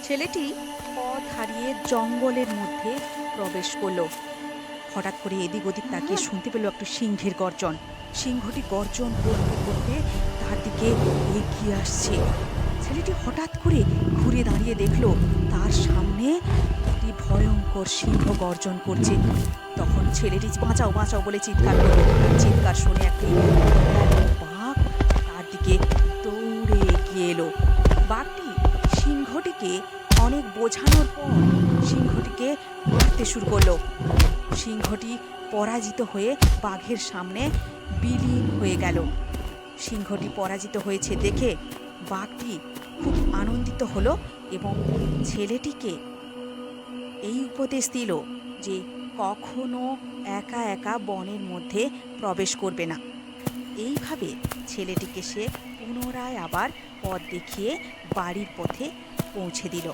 ছেলেটি পথ হারিয়ে জঙ্গলের মধ্যে প্রবেশ করলো। হঠাৎ করে এদিক ওদিক তাকিয়ে শুনতে পেল একটু সিংহের গর্জন। সিংহটি গর্জন করতে করতে তার দিকে এগিয়ে আসছে। ছেলেটি হঠাৎ করে ঘুরে দাঁড়িয়ে দেখলো তার সামনে একটি ভয়ঙ্কর সিংহ গর্জন করছে। তখন ছেলেটি বাঁচাও বাঁচাও বলে চিৎকার করলো। চিৎকার শুনে একটি বাঘ তার দিকে দৌড়ে এগিয়ে এলো। বাঘটি সিংহটিকে অনেক বোঝানোর পর সিংহটিকে মারতে শুরু করলো। সিংহটি পরাজিত হয়ে বাঘের সামনে বিলীন হয়ে গেল। সিংহটি পরাজিত হয়েছে দেখে বাঘটি খুব আনন্দিত হলো এবং ছেলেটিকে এই উপদেশ দিল যে কখনো একা একা বনের মধ্যে প্রবেশ করবে না। এইভাবে ছেলেটিকে সে পুনরায় আবার পথ দেখিয়ে বাড়ির পথে পৌঁছে দিল।